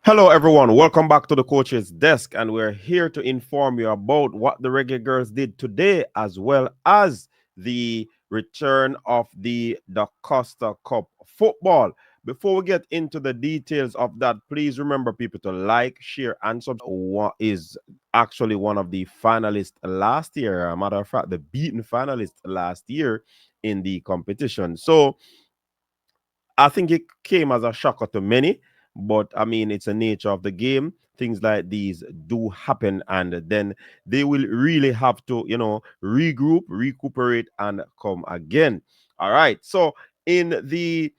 Hello, everyone. Welcome back to the coach's desk, and we're here to inform you about what the Reggae Girls did today, as well as the return of the Dacosta Cup football. Before we get into the details of that, please remember people to like, share, and subscribe. What is actually one of the finalists last year? A matter of fact, the beaten finalist last year in the competition. So I think it came as a shocker to many, but I mean, it's a nature of the game. Things like these do happen, and then they will really have to, regroup, recuperate, and come again. All right. So, in the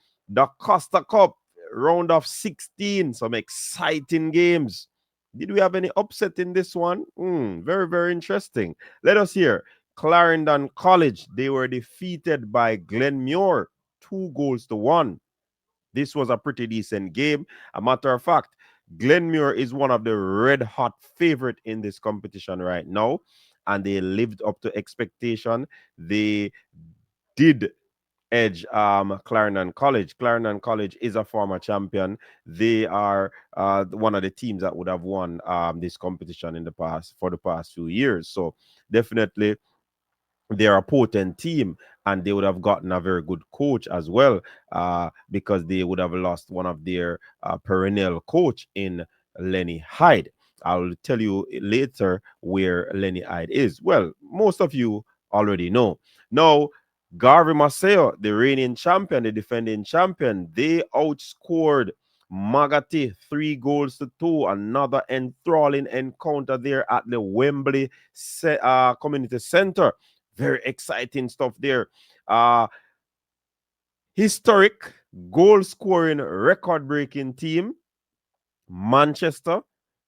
Costa Cup round of 16, some exciting games. Did we have any upset in this one? Very, very interesting. Let us hear. Clarendon College, they were defeated by Glenmuir, 2 goals to 1. This was a pretty decent game. A matter of fact, Glenmuir is one of the red hot favorite in this competition right now, and they lived up to expectation. They did edge Clarendon College. Clarendon College is a former champion. They are one of the teams that would have won this competition in the past for the past few years. So definitely they're a potent team, and they would have gotten a very good coach as well, because they would have lost one of their perennial coach in Lenny Hyde. I'll tell you later where Lenny Hyde is. Well, most of you already know. Now, Garvey Maceo, the reigning champion, the defending champion, they outscored Magati 3 goals to 2. Another enthralling encounter there at the Wembley Community Center. Very exciting stuff there. Historic goal scoring record breaking team, Manchester.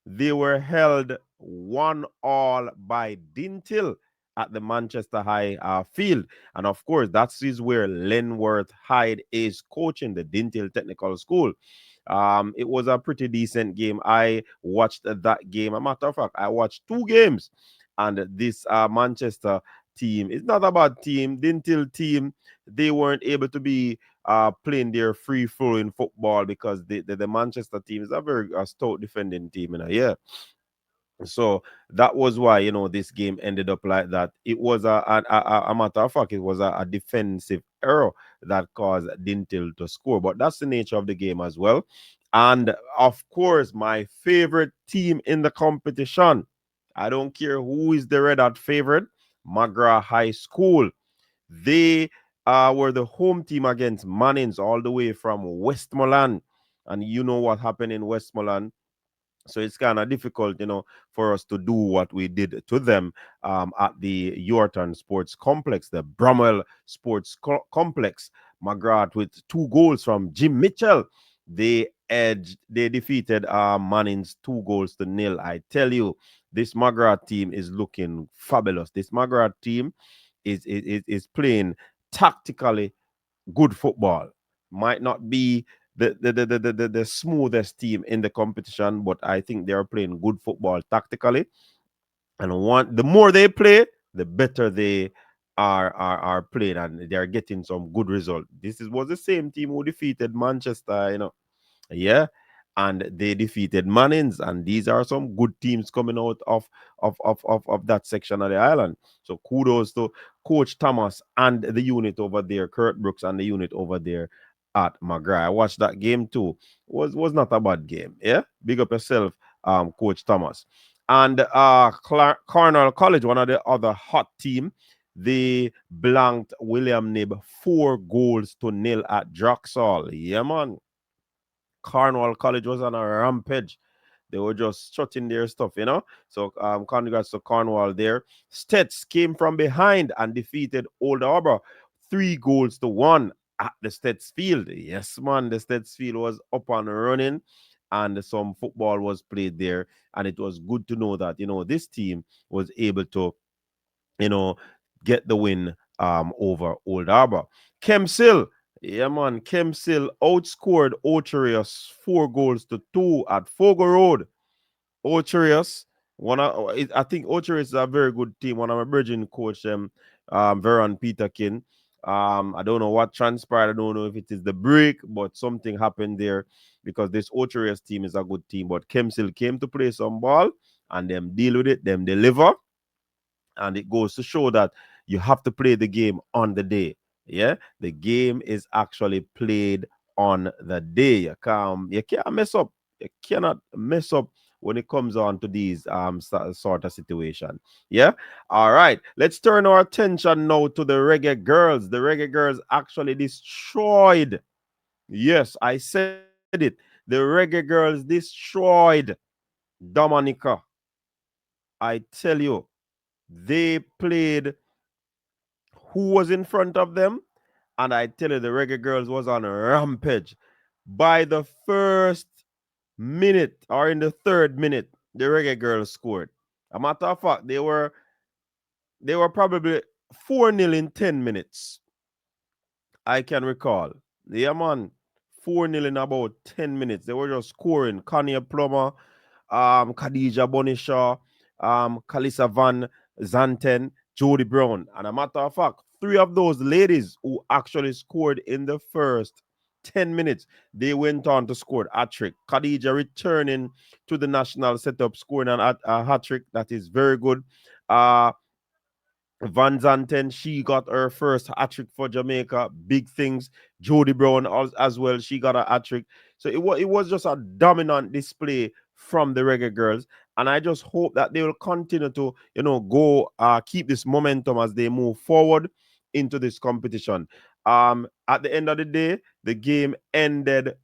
They were held 1-1 by Dintil at the Manchester High field. And of course, that is where Lenworth Hyde is coaching, the Dintil Technical School. It was a pretty decent game. I watched that game. A matter of fact, I watched 2 games. And this Manchester team is not a bad team. Dintil team, they weren't able to be playing their free flowing football because the Manchester team is a very stout defending team. Yeah. So that was why this game ended up like that. It was a matter of fact, it was a defensive error that caused Dintil to score. But that's the nature of the game as well. And of course, my favorite team in the competition. I don't care who is the red hot favorite. McGrath High School. They were the home team against Mannings all the way from Westmoreland. And you know what happened in Westmoreland. So it's kind of difficult, for us to do what we did to them at the Yorton Sports Complex, the Bromwell Sports Complex. McGrath with 2 goals from Jim Mitchell. They defeated Mannings 2 goals to 0. I tell you, this McGrath team is looking fabulous. This McGrath team is playing tactically good football. Might not be the smoothest team in the competition, but I think they are playing good football tactically. And the more they play, the better they are playing, and they are getting some good results. Was the same team who defeated Manchester, yeah, and they defeated Mannings, and these are some good teams coming out of that section of the island. So kudos to Coach Thomas and the unit over there, Kurt Brooks and the unit over there at McGrath. I watched that game too. Was not a bad game. Yeah, big up yourself, Coach Thomas. And Cornell College, one of the other hot team, they blanked William Nib 4 goals to 0 at Droxall. Yeah, man. Cornwall College was on a rampage. They were just shutting their stuff. So congrats to Cornwall there. Stets came from behind and defeated Old Harbour 3 goals to 1 at the Stets field. Yes, man, the Stets field was up and running, and some football was played there. And it was good to know that this team was able to you know, get the win over Old Harbour. Kemsill, yeah, man, Kemsill outscored Ocherius 4 goals to 2 at Fogo Road. Ocherius, I think Ocherius is a very good team. One of my bridging coach, Veron Peterkin. I don't know what transpired. I don't know if it is the break, but something happened there. because this Ocherius team is a good team. But Kemsil came to play some ball and them deal with it, them deliver. And it goes to show that you have to play the game on the day. Yeah, the game is actually played on the day. You can't mess up. You cannot mess up when it comes on to these sort of situation. Yeah. All right. Let's turn our attention now to the Reggae Girlz. The Reggae Girlz actually destroyed. Yes, I said it. The Reggae Girlz destroyed Dominica. I tell you, they played who was in front of them. And I tell you, the Reggae Girlz was on a rampage. By the first minute or in the third minute, the Reggae Girlz scored. A matter of fact, they were probably 4-0 in 10 minutes. I can recall. Yeah, man. 4-0 in about 10 minutes. They were just scoring. Kanye Plummer, Khadija Bonishaw, Kalisa Van Zanten, Jody Brown. And a matter of fact, three of those ladies who actually scored in the first 10 minutes, they went on to score a hat-trick. Khadija returning to the national setup, scoring a hat-trick. That is very good. Van Zanten, she got her first hat-trick for Jamaica. Big things. Jody Brown as well, she got a hat-trick. So it was just a dominant display from the Reggae Girlz. And I just hope that they will continue to, go keep this momentum as they move forward into this competition. At the end of the day, the game ended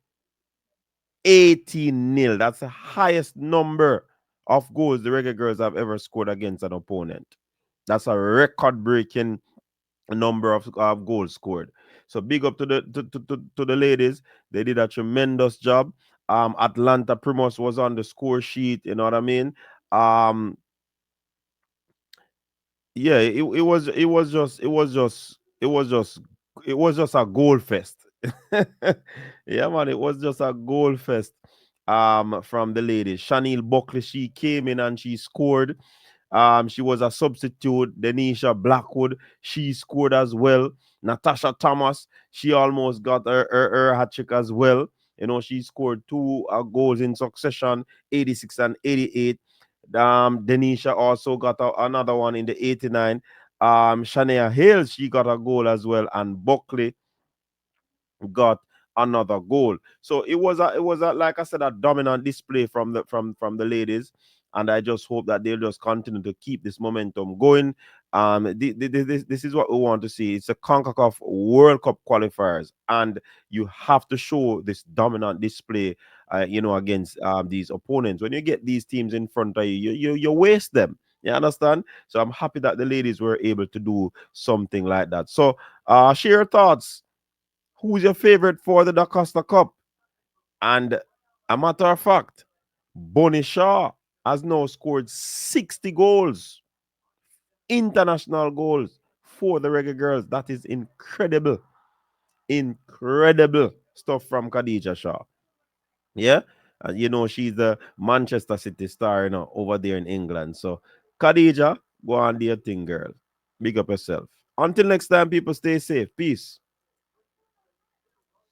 18-0. That's the highest number of goals the Reggae Girlz have ever scored against an opponent. That's a record-breaking number of goals scored. So big up to the ladies. They did a tremendous job. Atlanta Primos was on the score sheet. You know what I mean? Um, yeah, it was just a goal fest. Yeah, man, it was just a goal fest. From the ladies. Chanel Buckley, she came in and she scored. She was a substitute. Denisha Blackwood, she scored as well. Natasha Thomas, she almost got her hat trick as well. She scored two goals in succession, 86 and 88. Denisha also got another one in the 89. Shania Hales, she got a goal as well, and Buckley got another goal. So it was a like I said, a dominant display from the ladies, and I just hope that they'll just continue to keep this momentum going. This is what we want to see. It's a CONCACAF World Cup qualifiers, and you have to show this dominant display, against these opponents. When you get these teams in front of you, you waste them. You understand? So I'm happy that the ladies were able to do something like that. So, share your thoughts. Who's your favorite for the Dacosta Cup? And a matter of fact, Bonnie Shaw has now scored 60 goals, international goals for the Reggae Girlz. That is incredible. Incredible stuff from Khadija Shaw. Yeah. And she's the Manchester City star, over there in England. So, Khadija, go on do your thing, girl. Big up yourself. Until next time, people, stay safe. Peace.